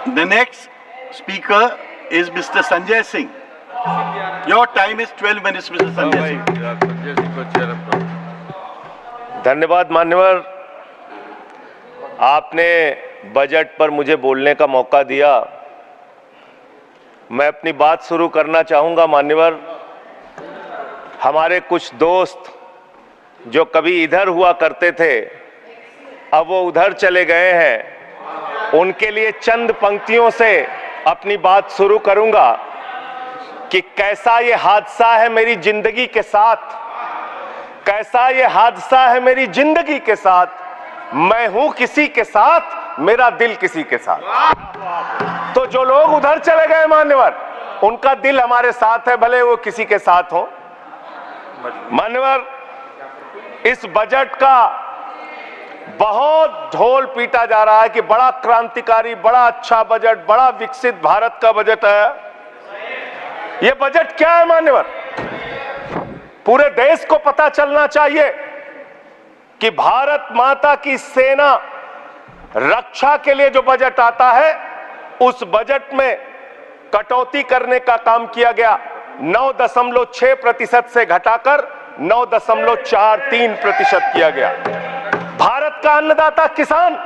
The next speaker is Mr. Sanjay Singh. Your time is 12 minutes, Mr. Sanjay Singh. धन्यवाद मान्यवर, आपने budget पर मुझे बोलने का मौका दिया। मैं अपनी बात शुरू करना चाहूंगा। मान्यवर, हमारे कुछ दोस्त जो कभी इधर हुआ करते थे, अब वो उधर चले गए हैं। उनके लिए चंद पंक्तियों से अपनी बात शुरू करूंगा कि कैसा ये हादसा है मेरी जिंदगी के साथ, कैसा ये हादसा है मेरी जिंदगी के साथ। मैं हूं किसी के साथ, मेरा दिल किसी के साथ। तो जो लोग उधर चले गए मान्यवर, उनका दिल हमारे साथ है, भले वो किसी के साथ हो। मान्यवर, इस बजट का बहुत ढोल पीटा जा रहा है कि बड़ा क्रांतिकारी, बड़ा अच्छा बजट, बड़ा विकसित भारत का बजट है। यह बजट क्या है मान्यवर? पूरे देश को पता चलना चाहिए कि भारत माता की सेना रक्षा के लिए जो बजट आता है, उस बजट में कटौती करने का काम किया गया। 9.6% से घटाकर 9.43% किया गया। भारत का अन्नदाता किसान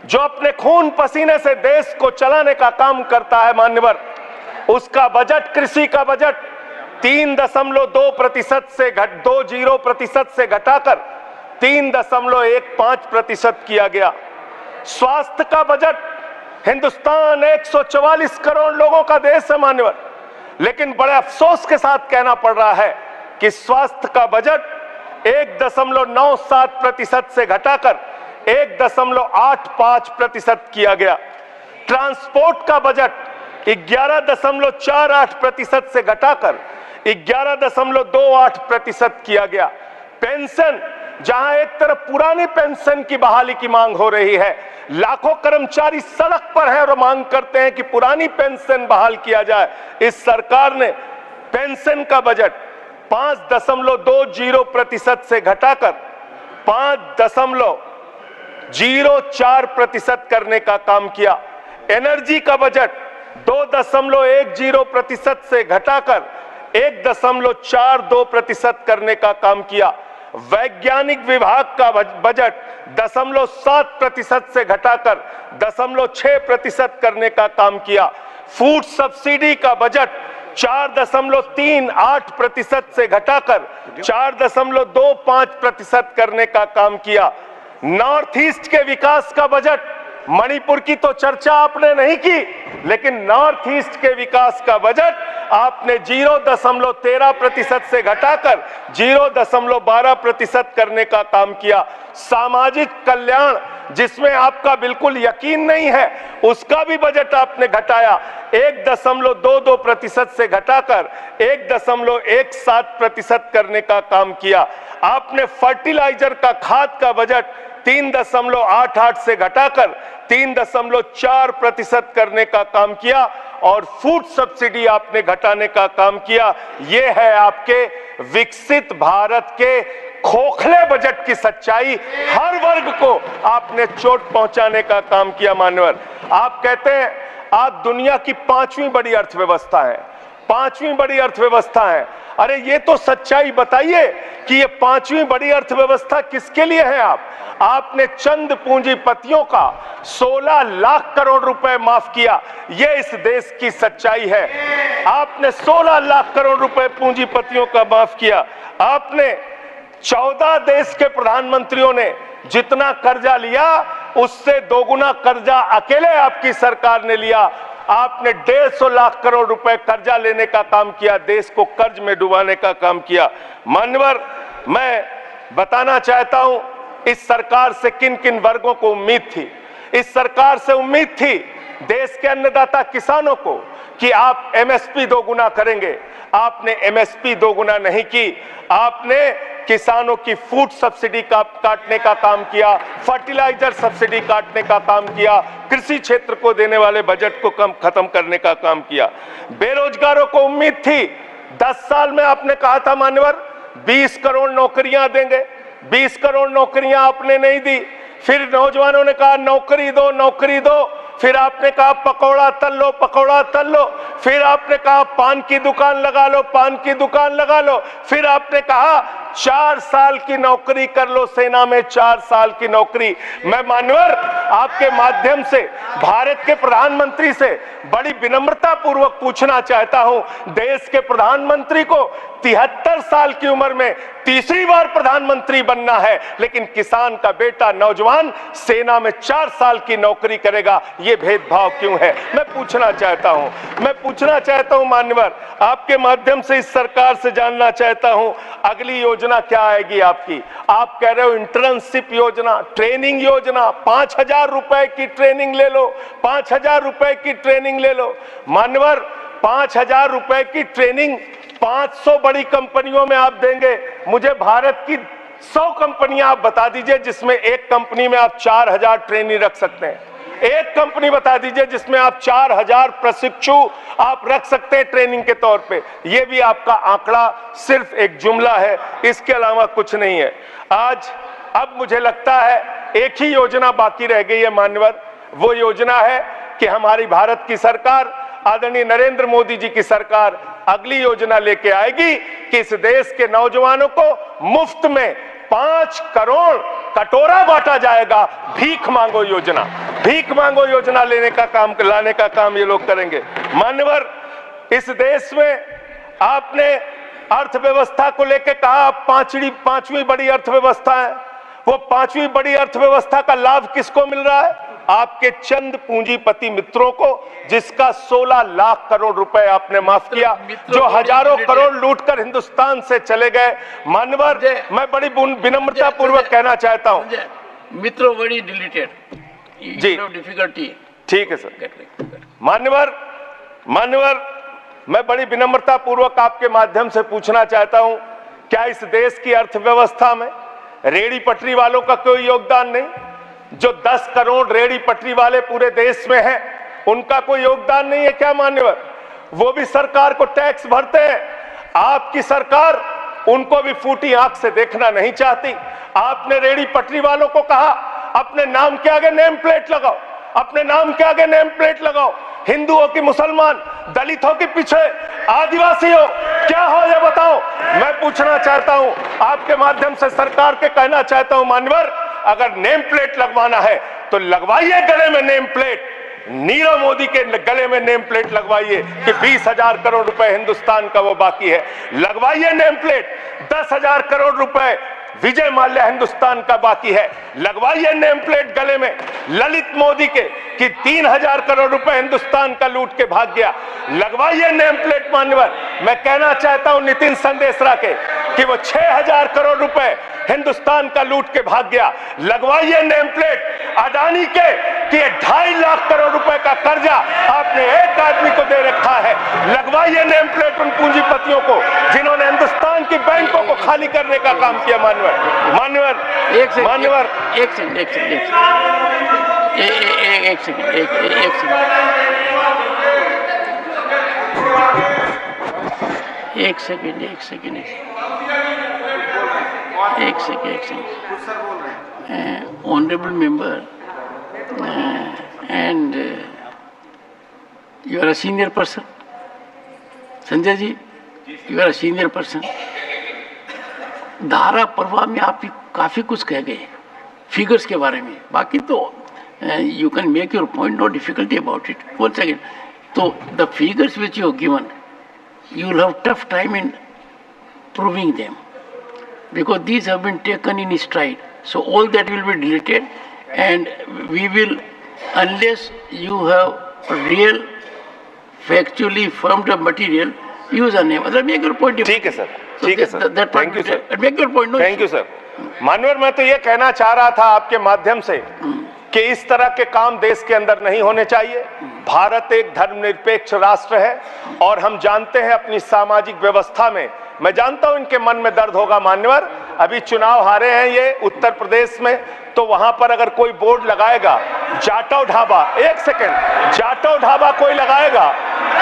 जो अपने खून पसीने से देश को चलाने का काम करता है मान्यवर, उसका बजट, कृषि का बजट 3.2% से 20% से घटाकर 3.15% किया गया। स्वास्थ्य का बजट, हिंदुस्तान 144 करोड़ लोगों का देश है मान्यवर, लेकिन बड़े अफसोस के साथ कहना पड़ रहा है कि स्वास्थ्य का बजट 1.97% से घटाकर 1.85% किया गया। ट्रांसपोर्ट का बजट 11.48% से घटाकर 11.28% किया गया। पेंशन, जहां एक तरफ पुरानी पेंशन की बहाली की मांग हो रही है, लाखों कर्मचारी सड़क पर हैं और मांग करते हैं कि पुरानी पेंशन बहाल किया जाए। इस सरकार ने पेंशन का बजट 5.20% से घटाकर 5.04% करने का काम किया। एनर्जी का बजट 2.10% से घटाकर 1.42% करने का काम किया। वैज्ञानिक विभाग का बजट 0.7% से घटाकर 0.6% करने का काम किया। फूड सब्सिडी का बजट 4.38% से घटाकर 4.25% करने का काम किया। नॉर्थ ईस्ट के विकास का बजट, मणिपुर की तो चर्चा आपने नहीं की, लेकिन नॉर्थ ईस्ट के विकास का बजट आपने 0.13% से घटाकर 0.12% करने का काम किया। सामाजिक कल्याण, जिसमें आपका बिल्कुल यकीन नहीं है, उसका भी बजट आपने घटाया। 1.22% से घटाकर 1.17% करने का काम किया। आपने फर्टिलाइजर का, खाद का बजट 3.88 से घटाकर 3.4% करने का काम किया और फूड सब्सिडी आपने घटाने का काम किया। यह है आपके विकसित भारत के खोखले बजट की सच्चाई। हर वर्ग को आपने चोट पहुंचाने का काम किया मान्यवर। आप कहते हैं आप दुनिया की 5वीं बड़ी अर्थव्यवस्था है, 5वीं बड़ी अर्थव्यवस्था है। अरे ये तो सच्चाई बताइए कि ये 5वीं बड़ी अर्थव्यवस्था किसके लिए है? आपने चंद पूंजीपतियों का 16 लाख करोड़ रुपए माफ किया। ये इस देश की सच्चाई है। आपने 16 लाख करोड़ रुपए पूंजीपतियों का माफ किया। आपने 14 देश के प्रधानमंत्रियों ने जितना कर्जा लिया, उससे दोगुना कर्जा अकेले आपकी सरकार ने लिया। आपने 150 लाख करोड़ रुपए कर्जा लेने का काम किया, देश को कर्ज में डुबाने का काम किया। मान्यवर, मैं बताना चाहता हूं इस सरकार से किन किन वर्गों को उम्मीद थी। इस सरकार से उम्मीद थी देश के अन्नदाता किसानों को कि आप एमएसपी दोगुना करेंगे। आपने एमएसपी दोगुना नहीं की। आपने किसानों की फूड सब्सिडी का काटने का काम किया, फर्टिलाइजर सब्सिडी काटने का काम किया, कृषि क्षेत्र को देने वाले बजट को खत्म करने का काम किया। बेरोजगारों को उम्मीद थी, 10 साल में आपने कहा था मान्यवर 20 करोड़ नौकरियां देंगे। 20 करोड़ नौकरियां आपने नहीं दी। फिर नौजवानों ने कहा नौकरी दो, नौकरी दो। फिर आपने कहा पकौड़ा तल लो, पकौड़ा तल लो, फिर आपने कहा पान की दुकान लगा लो, पान की दुकान लगा लो, फिर आपने कहा 4 साल की नौकरी कर लो सेना में, 4 साल की नौकरी। मैं मान्यवर आपके माध्यम से भारत के प्रधानमंत्री से बड़ी विनम्रता पूर्वक पूछना चाहता हूं, देश के प्रधानमंत्री को 73 साल की उम्र में तीसरी बार प्रधानमंत्री बनना है, लेकिन किसान का बेटा नौजवान सेना में 4 साल की नौकरी करेगा, ये भेदभाव क्यों है? मैं पूछना चाहता हूं मान्यवर, आपके माध्यम से इस सरकार से जानना चाहता हूं, अगली योजना क्या आएगी आपकी? आप कह रहे हो इंटर्नशिप योजना, ट्रेनिंग योजना, 5,000 रुपए की ट्रेनिंग ले लो, 5,000 रुपए की ट्रेनिंग ले लो। मान्यवर 5,000 रुपए की ट्रेनिंग 500 बड़ी कंपनियों में आप देंगे, मुझे भारत की 100 कंपनियां आप बता दीजिए जिसमें एक कंपनी में आप 4,000 ट्रेनी रख सकते हैं। एक कंपनी बता दीजिए जिसमें आप 4,000 प्रशिक्षु आप रख सकते हैं ट्रेनिंग के तौर पे। ये भी आपका आंकड़ा सिर्फ एक जुमला है, इसके अलावा कुछ नहीं है। अब मुझे लगता है एक ही योजना बाकी रह गई है मान्यवर, वो योजना है कि हमारी भारत की सरकार, आदरणीय नरेंद्र मोदी जी की सरकार अगली योजना लेके आएगी कि इस देश के नौजवानों को मुफ्त में 5 करोड़ कटोरा बांटा जाएगा। भीख मांगो योजना, भीख मांगो योजना लाने का काम ये लोग करेंगे। मान्यवर इस देश में आपने अर्थव्यवस्था को लेकर कहा पांचवी बड़ी अर्थव्यवस्था है, वो 5वीं बड़ी अर्थव्यवस्था का लाभ किसको मिल रहा है? आपके चंद पूंजीपति मित्रों को, जिसका 16 लाख करोड़ रुपए आपने माफ किया, जो हजारों करोड़ लूटकर हिंदुस्तान से चले गए। मान्यवर मैं बड़ी विनम्रता पूर्वक कहना चाहता हूं, मित्रों बड़ी डिलीटेड जी, डिफिकल्टी। ठीक है सर। मान्यवर मैं बड़ी विनम्रता पूर्वक आपके माध्यम से पूछना चाहता हूं, क्या इस देश की अर्थव्यवस्था में रेहड़ी पटरी वालों का कोई योगदान नहीं? जो 10 करोड़ रेहड़ी पटरी वाले पूरे देश में हैं, उनका कोई योगदान नहीं है क्या मान्यवर? वो भी सरकार को टैक्स भरते हैं। आपकी सरकार उनको भी फूटी आंख से देखना नहीं चाहती। आपने रेहड़ी पटरी वालों को कहा अपने नाम के आगे नेम प्लेट लगाओ, अपने नाम के आगे नेम प्लेट लगाओ। हिंदुओं की, मुसलमान, दलितों के पीछे आदिवासी हो, क्या हो ये बताओ। मैं पूछना चाहता हूं, आपके माध्यम से सरकार के कहना चाहता हूं मान्यवर, अगर नेम प्लेट लगवाना है तो लगवाइए गले में नेम प्लेट, नीरव मोदी के गले में नेम प्लेट लगवाइए कि 20,000 करोड़ रुपए हिंदुस्तान का वो बाकी है। लगवाइए नेम प्लेट, 10,000 करोड़ रुपए विजय माल्या हिंदुस्तान का बाकी है। लगवाइए नेम प्लेट गले में ललित मोदी के कि 3,000 करोड़ रुपए हिंदुस्तान का लूट के भाग गया। लगवाइए नेम प्लेट मान्यवर। मैं कहना चाहता हूं नितिन संदेशरा के कि वो 6,000 करोड़ रुपए हिंदुस्तान का लूट के भाग गया। लगवाइए नेम प्लेट अडानी के कि 2.5 लाख करोड़ रुपए का कर्जा आपने एक आदमी को दे रखा है। लगवाइए नेम प्लेट उन पूंजीपतियों को जिन्होंने हिंदुस्तान की बैंकों को खाली करने का काम किया। मान्यवर एक second Honorable member, and you are a senior person. Sanjay ji, you are a senior person. धारा प्रवाह में आप काफी कुछ कह गए फिगर्स के बारे में, बाकी तो you can make your point, no difficulty about it. One second. So the figures which you have given, you will have tough time in proving them, because these have been taken in stride. So all that will be deleted, and we will, unless you have real, factually firmed up material, use a name. Make your point. ठीक है sir, ठीक है sir, thank you sir, make your point. No, thank you sir. मानवर मैं तो ये कहना चाह रहा था आपके माध्यम से कि इस तरह के काम देश के अंदर नहीं होने चाहिए। भारत एक धर्मनिरपेक्ष राष्ट्र है और हम जानते हैं अपनी सामाजिक व्यवस्था में, मैं जानता हूं इनके मन में दर्द होगा मान्यवर, अभी चुनाव हारे हैं ये उत्तर प्रदेश में, तो वहां पर अगर कोई बोर्ड लगाएगा जाटव ढाबा, एक सेकंड, जाटव ढाबा कोई लगाएगा,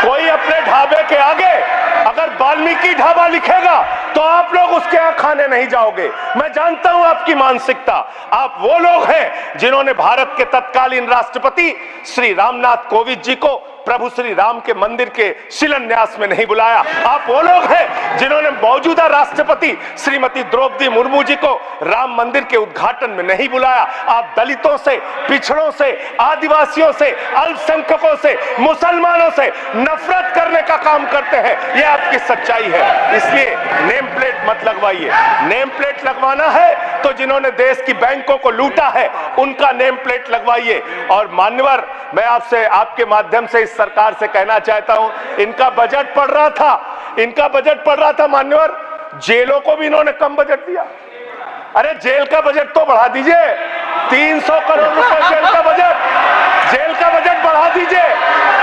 कोई अपने ढाबे के आगे अगर वाल्मीकि ढाबा लिखेगा तो आप लोग उसके यहाँ खाने नहीं जाओगे। मैं जानता हूं आपकी मानसिकता। आप वो लोग हैं जिन्होंने भारत के तत्कालीन राष्ट्रपति श्री रामनाथ कोविंद जी को प्रभु श्री राम के मंदिर के शिलान्यास में नहीं बुलाया। आप वो लोग हैं जिन्होंने मौजूदा राष्ट्रपति श्रीमती द्रौपदी मुर्मू जी को राम मंदिर के उद्घाटन में नहीं बुलाया। आप दलितों से, पिछड़ों से, आदिवासियों से, अल्पसंख्यकों से, मुसलमानों से नफरत करने का काम करते हैं। यह आपकी सच्चाई है। इसलिए नेम प्लेट मत लगवाइए। नेम प्लेट लगवाना है तो जिन्होंने देश की बैंकों को लूटा है उनका नेम प्लेट लगवाइए। और मान्यवर, मैं आपसे, आपके माध्यम से इस सरकार से कहना चाहता हूं, इनका बजट पड़ रहा था मान्यवर, जेलों को भी इन्होंने कम बजट दिया। अरे जेल का बजट तो बढ़ा दीजिए, 300 करोड़ रुपए जेल का बजट बढ़ा दीजिए।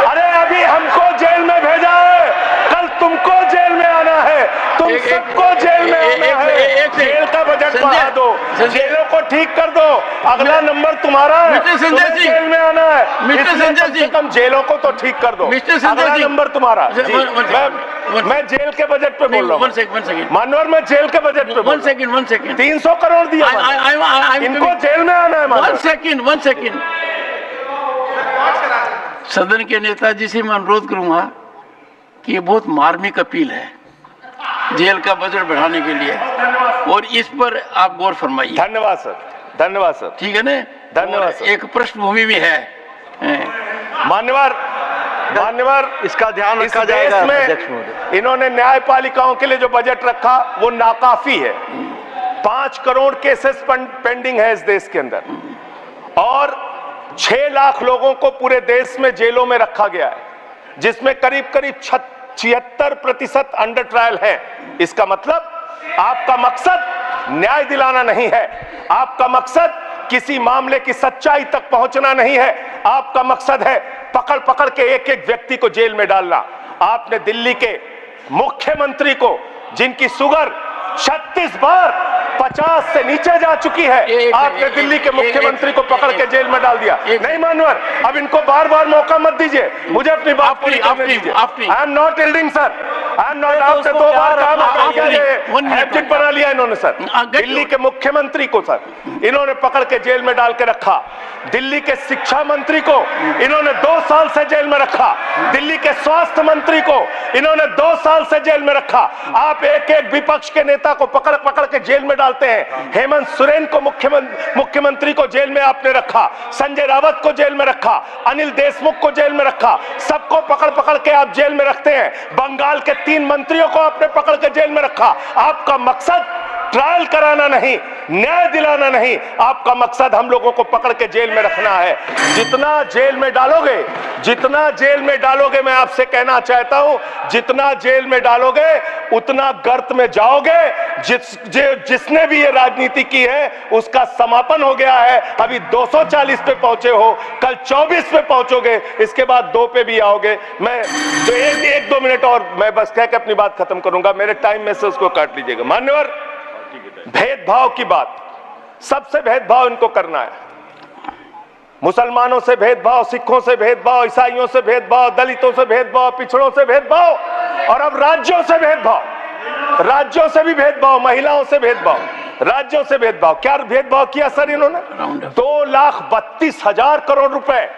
अरे अभी हमको जेल में भेजा है, कल तुमको जेल में आना है, तुम सबको जेल में आना है। जेल का बजट बढ़ा दो, जेलों को ठीक कर दो, अगला नंबर तुम्हारा है, तुम्हें जेल में आना है। कम से कम जेलों को तो ठीक कर दो, अगला नंबर तुम्हारा। मैं जेल के बजट पे बोल रहा हूँ मानवर, मैं जेल के बजट पे 1 सेकंड 300 करोड़ दिया, इनको जेल में आना है। 1 सेकंड सदन के नेताजी से मैं अनुरोध करूंगा कि ये बहुत मार्मिक अपील है जेल का बजट बढ़ाने के लिए, और इस पर आप गौर फरमाइए। धन्यवाद सर, धन्यवाद सर। ठीक है ना, धन्यवाद सर। एक पृष्ठभूमि भी है मान्यवर, इसका ध्यान इस रखा जाएगा। में इन्होंने न्यायपालिकाओं के लिए जो बजट रखा वो नाकाफी है। 5 करोड़ केसेस पेंडिंग है इस देश के अंदर, और 6 लाख लोगों को पूरे देश में जेलों में रखा गया है, जिसमें करीब 76% अंडर ट्रायल है। इसका मतलब आपका मकसद न्याय दिलाना नहीं है, आपका मकसद किसी मामले की सच्चाई तक पहुंचना नहीं है, आपका मकसद है पकड़ पकड़ के एक एक व्यक्ति को जेल में डालना। आपने दिल्ली के मुख्यमंत्री को, जिनकी शुगर 36 बार 50 से नीचे जा चुकी है, आपने दिल्ली के मुख्यमंत्री को पकड़ के जेल में डाल दिया। नहीं मानवर, अब इनको बार बार मौका मत दीजिए, मुझे अपनी बात पूरी करने दीजिए। I am not yielding sir, I am not. आपसे 2 बार काम हैबिट बना लिया इन्होंने सर। दिल्ली के मुख्यमंत्री को सर इन्होंने पकड़ के जेल में डाल के रखा, दिल्ली के शिक्षा मंत्री को इन्होंने 2 साल से जेल में रखा, दिल्ली के स्वास्थ्य मंत्री को इन्होंने 2 साल से जेल में रखा। आप एक एक विपक्ष के नेता को पकड़ पकड़ के जेल में डालते हैं। हेमंत सोरेन को मुख्यमंत्री को जेल में आपने रखा, संजय रावत को जेल में रखा, अनिल देशमुख को जेल में रखा, सबको पकड़ पकड़ के आप जेल में रखते हैं। बंगाल के 3 मंत्रियों को आपने पकड़ के जेल में रखा। आपका मकसद ट्रायल कराना नहीं, न्याय दिलाना नहीं, आपका मकसद हम लोगों को पकड़ के जेल में रखना है। जितना जेल में डालोगे, मैं आपसे कहना चाहता हूं, जितना जेल में डालोगे उतना गर्त में जाओगे। जिसने भी ये राजनीति की है उसका समापन हो गया है। अभी 240 पे पहुंचे हो, कल 24 पे पहुंचोगे, इसके बाद 2 पे भी आओगे। मैं तो 1-2 मिनट और मैं बस कह के अपनी बात खत्म करूंगा, मेरे टाइम में से उसको काट लीजिएगा। मान्यवर, भेदभाव की बात, सबसे भेदभाव इनको करना है। मुसलमानों से भेदभाव, सिखों से भेदभाव, ईसाइयों से भेदभाव, दलितों से भेदभाव, पिछड़ों से भेदभाव, और अब राज्यों से भेदभाव, राज्यों से भी भेदभाव, महिलाओं से भेदभाव, राज्यों से भेदभाव। क्या भेदभाव किया सर इन्होंने? 2,32,000 करोड़ रुपए,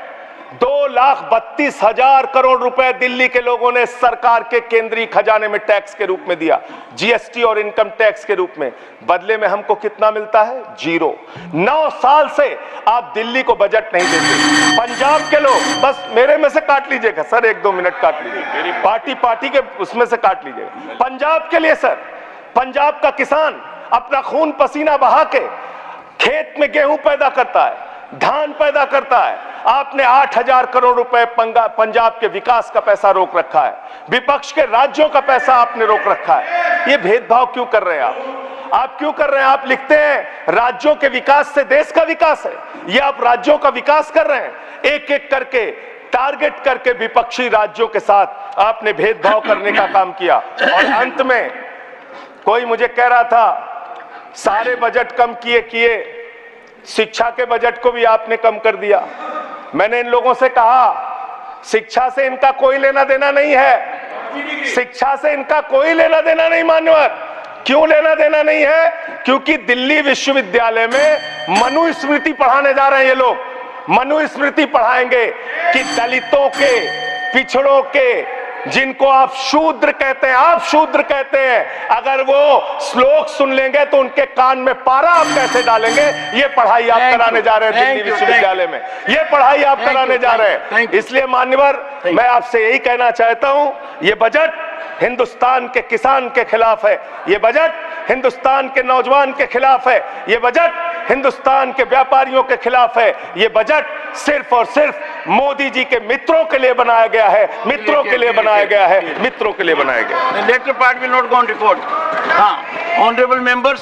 2,32,000 करोड़ रुपए दिल्ली के लोगों ने सरकार के केंद्रीय खजाने में टैक्स के रूप में दिया, जीएसटी और इनकम टैक्स के रूप में। बदले में हमको कितना मिलता है? 0। 9 साल से आप दिल्ली को बजट नहीं देते। पंजाब के लोग, बस मेरे में से काट लीजिएगा सर, 1-2 मिनट काट लीजिए, मेरी पार्टी के उसमें से काट लीजिएगा। पंजाब के लिए सर, पंजाब का किसान अपना खून पसीना बहा के खेत में गेहूं पैदा करता है, धान पैदा करता है। आपने 8,000 करोड़ रुपए पंजाब के विकास का पैसा रोक रखा है, विपक्ष के राज्यों का पैसा आपने रोक रखा है। ये भेदभाव क्यों कर रहे हैं आप क्यों कर रहे हैं? आप लिखते हैं राज्यों के विकास से देश का विकास है, ये आप राज्यों का विकास कर रहे हैं। एक एक करके टारगेट करके विपक्षी राज्यों के साथ आपने भेदभाव करने का काम किया। और अंत में कोई मुझे कह रहा था सारे बजट कम किए, शिक्षा के बजट को भी आपने कम कर दिया। मैंने इन लोगों से कहा शिक्षा से इनका कोई लेना देना नहीं है, शिक्षा से इनका कोई लेना देना नहीं। मान्यवर, क्यों लेना देना नहीं है? क्योंकि दिल्ली विश्वविद्यालय में मनुस्मृति पढ़ाने जा रहे हैं ये लोग। मनुस्मृति पढ़ाएंगे कि दलितों के, पिछड़ों के, जिनको आप शूद्र कहते हैं, आप शूद्र कहते हैं, अगर वो श्लोक सुन लेंगे तो उनके कान में पारा आप कैसे डालेंगे? ये पढ़ाई आप कराने जा रहे हैं दिल्ली विश्वविद्यालय में, ये पढ़ाई आप कराने जा रहे हैं। इसलिए मान्यवर, मैं आपसे यही कहना चाहता हूं, ये बजट हिंदुस्तान के किसान के खिलाफ है, ये बजट हिंदुस्तान के नौजवान के खिलाफ है, ये बजट हिंदुस्तान के व्यापारियों के खिलाफ है, ये बजट सिर्फ और सिर्फ मोदी जी के मित्रों के लिए बनाया गया है, मित्रों के लिए बनाया गया है, मित्रों के लिए बनाया गया है। The later part will not go on record. हाँ, honorable members.